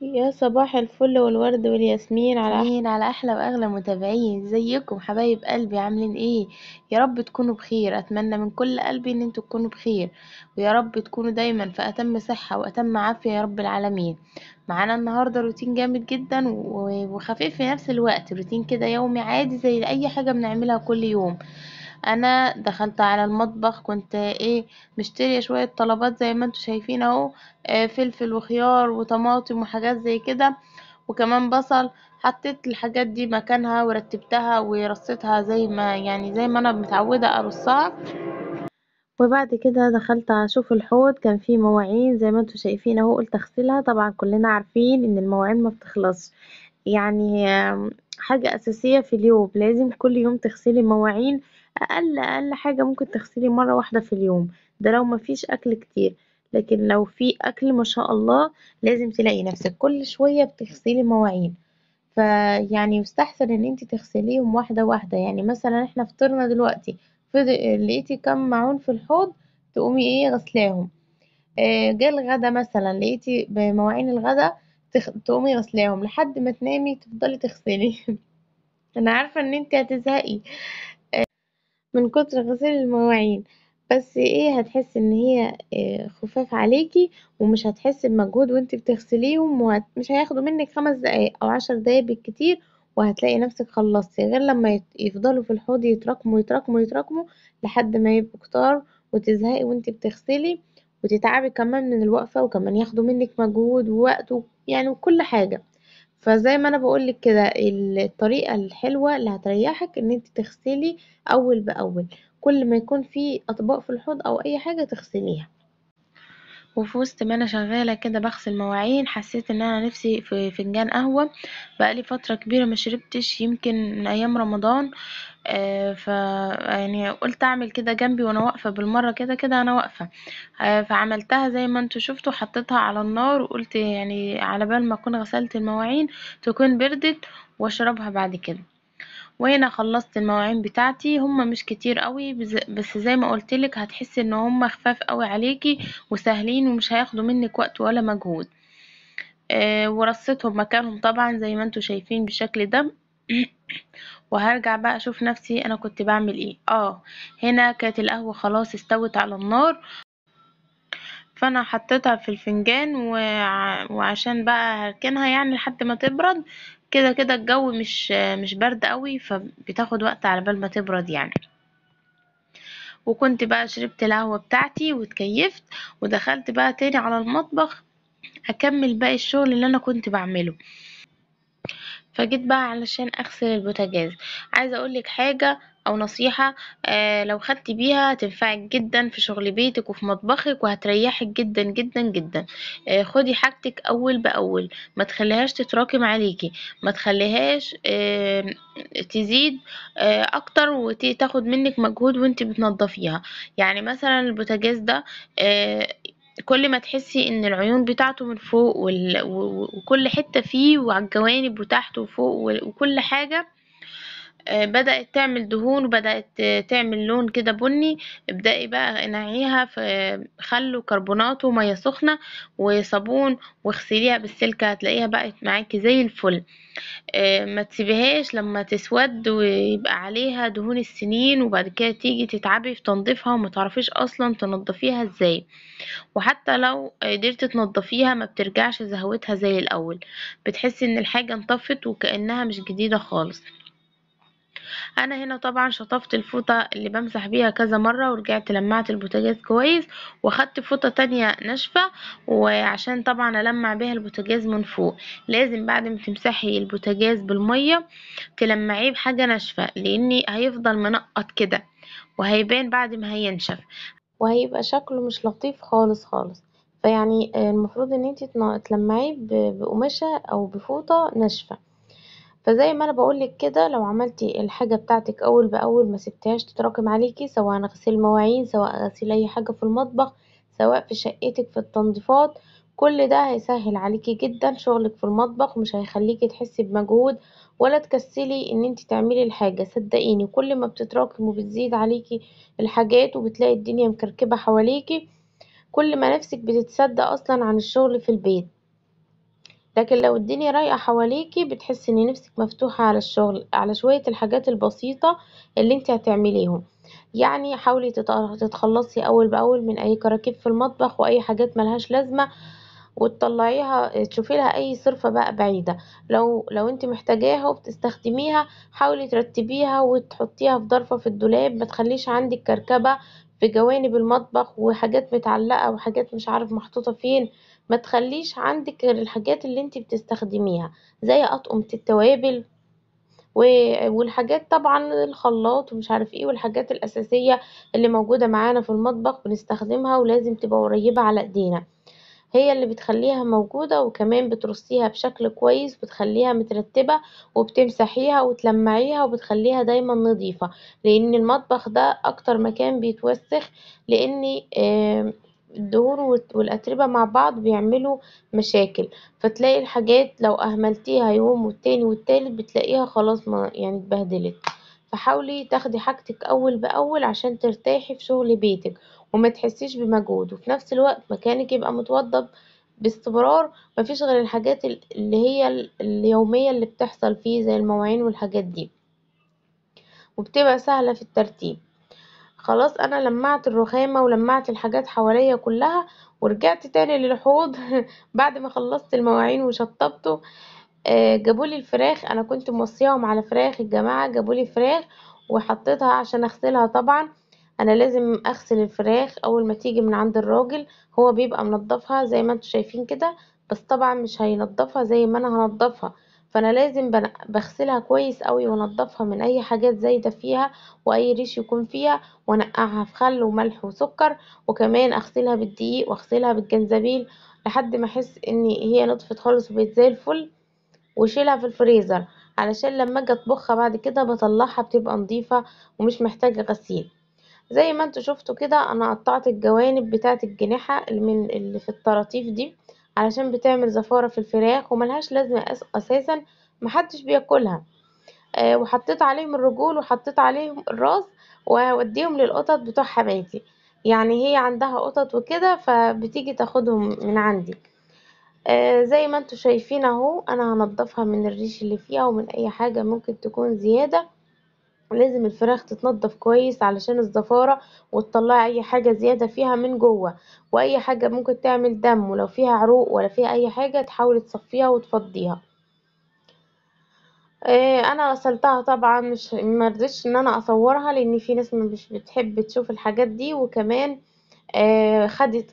يا صباح الفل والورد والياسمين على احلى واغلى متابعين. ازيكم حبايب قلبي؟ عاملين ايه؟ يا رب تكونوا بخير. اتمنى من كل قلبي ان انتوا تكونوا بخير، ويا رب تكونوا دايما في اتم صحة واتم عافية يا رب العالمين. معانا النهاردة روتين جامد جدا وخفيف في نفس الوقت، روتين كده يومي عادي زي اي حاجة بنعملها كل يوم. انا دخلت على المطبخ، كنت مشتريه شويه طلبات زي ما انتوا شايفين اهو. فلفل وخيار وطماطم وحاجات زي كده، وكمان بصل. حطيت الحاجات دي مكانها ورتبتها ورصيتها زي ما انا متعوده ارصها. وبعد كده دخلت اشوف الحوض، كان فيه مواعين زي ما انتوا شايفين اهو، قلت اغسلها. طبعا كلنا عارفين ان المواعين ما بتخلصش، يعني حاجة اساسية في اليوم، لازم كل يوم تغسلي مواعين. اقل حاجة ممكن تغسلي مرة واحدة في اليوم، ده لو ما فيش اكل كتير. لكن لو في اكل ما شاء الله لازم تلاقي نفسك كل شوية بتغسلي مواعين. فيعني يستحسن ان انت تغسليهم واحدة واحدة. يعني مثلا احنا فطرنا دلوقتي، لقيتي كم معون في الحوض، تقومي غسلاهم. جه الغدا مثلا لقيتي بمواعين الغدا، تقومي غسلاهم لحد ما تنامي تفضلي تغسلي. انا عارفة ان انت هتزهقي من كتر غسيل المواعين، بس هتحسي ان هي خفاف عليكي، ومش هتحسي بمجهود وانت بتغسليهم، ومش هياخدوا منك 5 دقايق او 10 دقايق بالكتير، وهتلاقي نفسك خلصتي. غير لما يفضلوا في الحوض يتراكموا يتراكموا يتراكموا لحد ما يبقوا كتار، وتزهقي وانت بتغسلي، وتتعبي كمان من الوقفة، وكمان ياخدوا منك مجهود ووقت يعني وكل حاجة. فزي ما انا بقولك كده، الطريقة الحلوة اللي هتريحك ان انت تغسلي اول باول، كل ما يكون في اطباق في الحوض او اي حاجة تغسليها. وفي وسط ما انا شغالة كده بغسل مواعين، حسيت ان انا نفسي في فنجان قهوة. بقالي فترة كبيرة ما شربتش، يمكن من ايام رمضان. ف يعني قلت اعمل كده جنبي وانا واقفة بالمرة، كده كده انا واقفة. فعملتها زي ما انتوا شفتوا، حطيتها على النار، وقلت يعني على بال ما اكون غسلت المواعين تكون بردت واشربها بعد كده. وهنا خلصت المواعين بتاعتي، هما مش كتير قوي، بس زي ما قلتلك هتحسي ان هما خفاف قوي عليكي وسهلين، ومش هياخدوا منك وقت ولا مجهود. ورصيتهم مكانهم طبعا زي ما انتوا شايفين بالشكل ده. وهرجع بقى اشوف نفسي انا كنت بعمل ايه. هنا كانت القهوة خلاص استوت على النار، فانا حطيتها في الفنجان وعشان بقى هركنها يعني لحد ما تبرد. كده كده الجو مش برد قوي، فبتاخد وقت على بال ما تبرد يعني. وكنت بقى شربت القهوة بتاعتي واتكيفت، ودخلت بقى تاني على المطبخ اكمل باقي الشغل اللي انا كنت بعمله. فجيت بقى علشان اغسل البوتاجاز. عايزه اقولك حاجه او نصيحه، لو خدتي بيها هتنفعك جدا في شغل بيتك وفي مطبخك، وهتريحك جدا جدا جدا. خدي حاجتك اول باول، ما تخليهاش تتراكم عليكي، ما تخليهاش تزيد اكتر وتاخد منك مجهود وانت بتنضفيها. يعني مثلا البوتاجاز ده، كل ما تحسي ان العيون بتاعته من فوق وكل حتة فيه وعلى الجوانب وتحت وفوق وكل حاجة بدأت تعمل دهون، وبدأت تعمل لون كده بني. ابدأي بقى نقعيها في خل وكربونات ومية سخنة وصابون، واغسليها بالسلكة، هتلاقيها بقت معاكي زي الفل. ما تسيبيهاش لما تسود ويبقى عليها دهون السنين، وبعد كده تيجي تتعبي في تنظيفها وما تعرفيش اصلا تنظفيها ازاي. وحتى لو قدرتي تنضفيها ما بترجعش زهوتها زي الاول، بتحسي ان الحاجة انطفت وكأنها مش جديدة خالص. انا هنا طبعا شطفت الفوطة اللي بمسح بيها كذا مرة، ورجعت لمعت البوتاجاز كويس، واخدت فوطة تانية ناشفة، وعشان طبعا المع بيها البوتاجاز من فوق. لازم بعد ما تمسحي البوتاجاز بالمية تلمعيه بحاجة ناشفة، لاني هيفضل منقط كده، وهيبان بعد ما هينشف، وهيبقى شكله مش لطيف خالص خالص. فيعني المفروض ان انتي تلمعيه بقماشة او بفوطة ناشفة. فزي ما انا بقولك كده، لو عملتي الحاجة بتاعتك اول باول، ما سبتهاش تتراكم عليكي، سواء غسيل مواعين، سواء غسيل اي حاجة في المطبخ، سواء في شقتك في التنظيفات، كل ده هيسهل عليكي جدا شغلك في المطبخ، ومش هيخليكي تحسي بمجهود ولا تكسلي ان انتي تعملي الحاجة. صدقيني كل ما بتتراكم وبتزيد عليكي الحاجات، وبتلاقي الدنيا مكركبة حواليكي، كل ما نفسك بتتصدى اصلا عن الشغل في البيت. لكن لو الدنيا رايقة حواليكي بتحسي ان نفسك مفتوحة على الشغل، على شوية الحاجات البسيطة اللي انت هتعمليهم. يعني حاولي تتخلصي اول باول من اي كراكيب في المطبخ واي حاجات ملهاش لازمة، وتطلعيها تشوفي لها اي صرفة بقى بعيدة. لو انت محتاجاها وبتستخدميها حاولي ترتبيها وتحطيها في ظرفة في الدولاب، ما تخليش عندك كركبة في جوانب المطبخ وحاجات متعلقة وحاجات مش عارف محطوطة فين. ما تخليش عندك غير الحاجات اللي انت بتستخدميها، زي اطقمة التوابل والحاجات طبعا الخلاط ومش عارف ايه، والحاجات الاساسية اللي موجودة معانا في المطبخ بنستخدمها ولازم تبقى قريبة على ايدينا، هي اللي بتخليها موجودة. وكمان بترصيها بشكل كويس، بتخليها مترتبة وبتمسحيها وتلمعيها وبتخليها دايما نظيفة، لان المطبخ ده اكتر مكان بيتوسخ، لان الدهون والاتربة مع بعض بيعملوا مشاكل. فتلاقي الحاجات لو اهملتيها يوم والتاني والتالت بتلاقيها خلاص ما يعني اتبهدلت. فحاولي تاخدي حاجتك اول باول عشان ترتاحي في شغل بيتك وما تحسيش بمجهود، وفي نفس الوقت مكانك يبقى متوضب باستمرار، مفيش غير الحاجات اللي هي اليومية اللي بتحصل فيه زي المواعين والحاجات دي، وبتبقى سهلة في الترتيب. خلاص انا لمعت الرخامة ولمعت الحاجات حواليا كلها ورجعت تاني للحوض بعد ما خلصت المواعين وشطبته. جابولي الفراخ، انا كنت موصياهم على فراخ الجماعة، جابولي فراخ وحطيتها عشان اغسلها. طبعا انا لازم اغسل الفراخ اول ما تيجي من عند الراجل، هو بيبقى منضفها زي ما انتوا شايفين كده، بس طبعا مش هينضفها زي ما انا هنضفها، فانا لازم بغسلها كويس قوي وانضفها من اي حاجات زايدة فيها واي ريش يكون فيها، وانقعها في خل وملح وسكر، وكمان اغسلها بالدقيق واغسلها بالجنزبيل لحد ما احس ان هي نطفت خالص وبقت زي الفل، وشيلها في الفريزر علشان لما اجي اطبخها بعد كده بطلعها بتبقى نظيفة ومش محتاجة غسيل. زي ما انتوا شفتوا كده انا قطعت الجوانب بتاعة الجناحة اللي في الطراطيف دي علشان بتعمل زفارة في الفراخ وملهاش لازمة اساسا، محدش بياكلها. وحطيت عليهم الرجول وحطيت عليهم الراس وهوديهم للقطط بتوع حماتي، يعني هي عندها قطط وكده فبتيجي تاخدهم من عندي. زي ما انتوا شايفين اهو انا هنضفها من الريش اللي فيها ومن اي حاجة ممكن تكون زيادة. لازم الفراخ تتنضف كويس علشان الزفارة، وتطلعي اي حاجة زيادة فيها من جوه، واي حاجة ممكن تعمل دم، ولو فيها عروق ولا فيها اي حاجة تحاولي تصفيها وتفضيها. انا غسلتها طبعا، مش مرضتش ان انا اصورها لان في ناس مش بتحب تشوف الحاجات دي، وكمان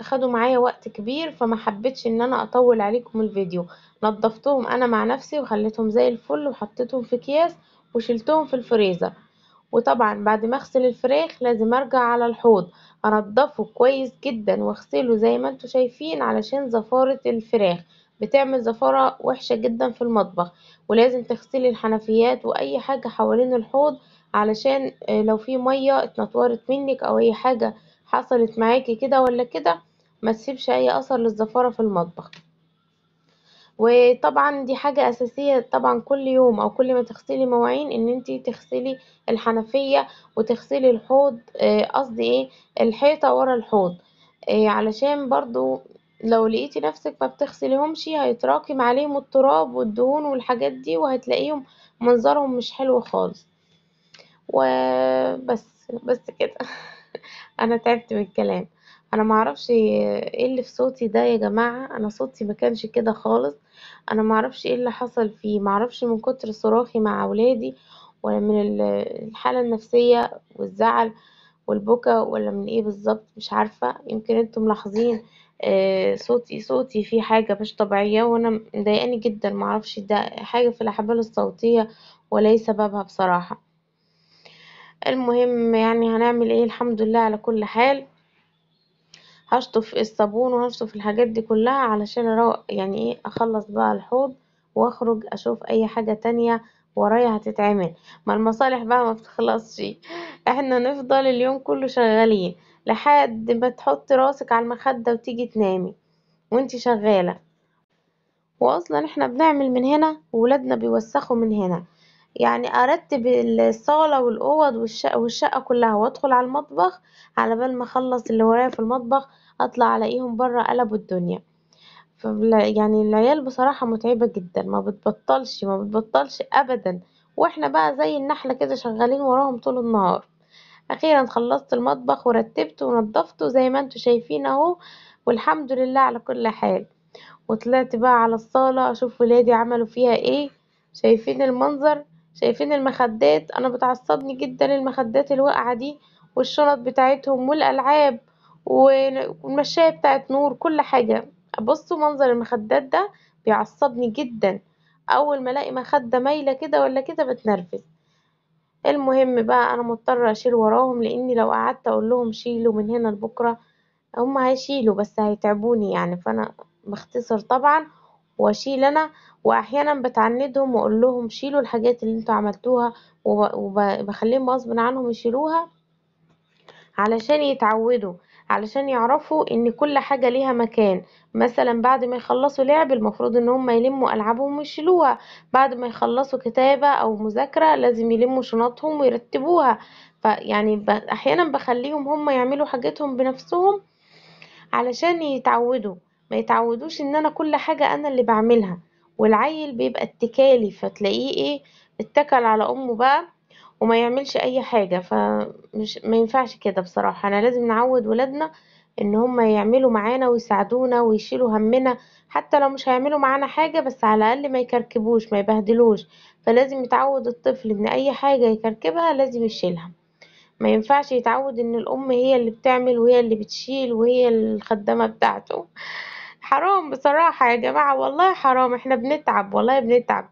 خدوا معايا وقت كبير فما حبيتش ان انا اطول عليكم الفيديو. نضفتهم انا مع نفسي وخليتهم زي الفل وحطيتهم في اكياس وشلتهم في الفريزر. وطبعا بعد ما اغسل الفراخ لازم ارجع على الحوض انضفه كويس جدا واغسله زي ما انتوا شايفين علشان زفارة الفراخ بتعمل زفارة وحشة جدا في المطبخ. ولازم تغسلي الحنفيات واي حاجة حوالين الحوض علشان لو في مية اتنطورت منك او اي حاجة حصلت معاكي كده ولا كده ما تسيبش اي اثر للزفارة في المطبخ. وطبعا دي حاجة اساسية طبعا كل يوم او كل ما تغسلي مواعين ان انتي تغسلي الحنفية وتغسلي الحوض، قصدي ايه، الحيطة ورا الحوض، علشان برضو لو لقيتي نفسك ما بتغسليهمش هيتراكم عليهم التراب والدهون والحاجات دي وهتلاقيهم منظرهم مش حلو خالص. وبس كده انا تعبت من الكلام. انا معرفش ايه اللي في صوتي ده يا جماعة، انا صوتي ما كانش كده خالص. انا معرفش ايه اللي حصل فيه، معرفش من كتر صراخي مع اولادي ولا من الحالة النفسية والزعل والبكا ولا من ايه بالظبط، مش عارفة. يمكن انتم ملاحظين صوتي فيه حاجة مش طبيعية وانا مضايقاني جدا، معرفش ده حاجة في الاحبال الصوتية ولا ايه سببها بصراحة. المهم يعني هنعمل ايه، الحمد لله على كل حال. هشطف الصابون وهشطف الحاجات دي كلها علشان اروق يعني ايه اخلص بقى الحوض واخرج اشوف اي حاجة تانية ورايا هتتعمل. ما المصالح بقى ما بتخلصش، احنا نفضل اليوم كله شغالين لحد ما تحطي راسك على المخدة وتيجي تنامي وانتي شغالة. واصلا احنا بنعمل من هنا وولادنا بيوسخوا من هنا. يعني ارتب الصالة والاوض والشقة كلها وادخل على المطبخ على بال ما اخلص اللي ورايا في المطبخ اطلع الاقيهم بره قلبوا الدنيا. يعني العيال بصراحة متعبة جدا، ما بتبطلش ابدا، واحنا بقى زي النحلة كده شغالين وراهم طول النهار. اخيرا خلصت المطبخ ورتبته ونضفته زي ما انتوا شايفين اهو، والحمد لله على كل حال. وطلعت بقى على الصالة اشوف ولادي عملوا فيها ايه. شايفين المنظر؟ شايفين المخدات؟ انا بتعصبني جدا المخدات الواقعة دي، والشنط بتاعتهم والالعاب والمشاية بتاعت نور، كل حاجة. بصوا منظر المخدات ده بيعصبني جدا، اول ما الاقي مخدة مايلة كده ولا كده بتنرفز. المهم بقى انا مضطرة اشيل وراهم، لاني لو قعدت اقول لهم شيلوا من هنا لبكرة هم هيشيلوا بس هيتعبوني يعني، فانا بختصر طبعا واشيل انا. واحيانا بتعندهم واقول لهم شيلوا الحاجات اللي انتوا عملتوها، وبخليهم غصب عنهم يشيلوها علشان يتعودوا، علشان يعرفوا ان كل حاجة ليها مكان. مثلا بعد ما يخلصوا لعب المفروض ان هم يلموا العابهم ويشيلوها، بعد ما يخلصوا كتابة او مذاكرة لازم يلموا شنطهم ويرتبوها. فيعني احيانا بخليهم هم يعملوا حاجتهم بنفسهم علشان يتعودوا، ما يتعودوش ان انا كل حاجة انا اللي بعملها. والعيل بيبقى اتكالي، فتلاقيه ايه، اتكل على امه بقى وما يعملش اي حاجة. فمش ما ينفعش كده بصراحة، انا لازم نعود ولادنا ان هم يعملوا معانا ويساعدونا ويشيلوا همنا، حتى لو مش هيعملوا معانا حاجة بس على الاقل ما يكركبوش ما يبهدلوش. فلازم يتعود الطفل ان اي حاجة يكركبها لازم يشيلها، ما ينفعش يتعود ان الام هي اللي بتعمل وهي اللي بتشيل وهي الخدامة بتاعته. حرام بصراحة يا جماعة، والله حرام، احنا بنتعب والله بنتعب.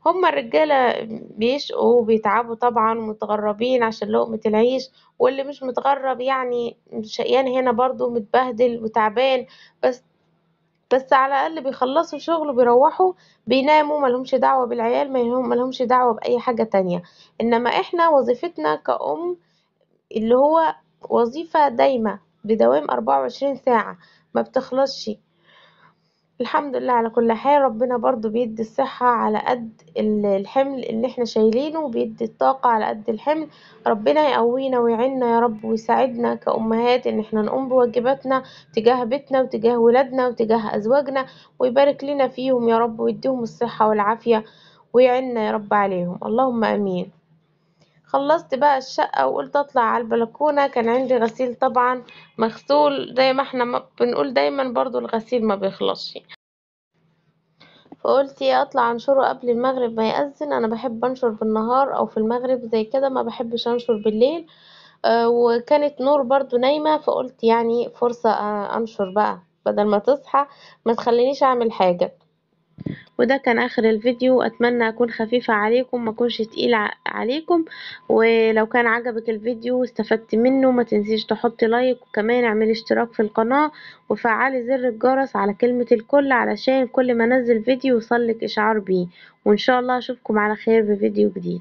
هما الرجالة بيشقوا وبيتعبوا طبعا ومتغربين عشان لقمة العيش، واللي مش متغرب يعني شقيان هنا برضو متبهدل وتعبان. بس بس على الأقل بيخلصوا شغل وبيروحوا بيناموا، ملهمش دعوة بالعيال، ملهمش دعوة بأي حاجة تانية. إنما احنا وظيفتنا كأم اللي هو وظيفة دايمة بدوام 24 ساعة ما بتخلصش. الحمد لله على كل حال، ربنا برضو بيدي الصحة على قد الحمل اللي احنا شايلينه، وبيدي الطاقة على قد الحمل. ربنا يقوينا ويعيننا يا رب ويساعدنا كأمهات ان احنا نقوم بواجباتنا تجاه بيتنا وتجاه ولادنا وتجاه أزواجنا، ويبارك لنا فيهم يا رب ويديهم الصحة والعافية ويعيننا يا رب عليهم، اللهم امين. خلصت بقى الشقة وقلت اطلع على البلكونة، كان عندي غسيل طبعا مغسول زي ما احنا ما بنقول دايما، برضو الغسيل ما بيخلصش. فقلت ايه اطلع انشره قبل المغرب ما يأذن، انا بحب انشر بالنهار او في المغرب زي كده، ما بحبش انشر بالليل. وكانت نور برضو نايمة، فقلت يعني فرصة انشر بقى بدل ما تصحى ما تخلينيش اعمل حاجة. وده كان اخر الفيديو، اتمنى اكون خفيفة عليكم ما اكونش تقيلة عليكم. ولو كان عجبك الفيديو واستفدت منه ما تنسيش تحطي لايك، وكمان اعملي اشتراك في القناة وفعلي زر الجرس على كلمة الكل علشان كل ما انزل فيديو يوصلك اشعار بيه. وان شاء الله اشوفكم على خير بفيديو جديد.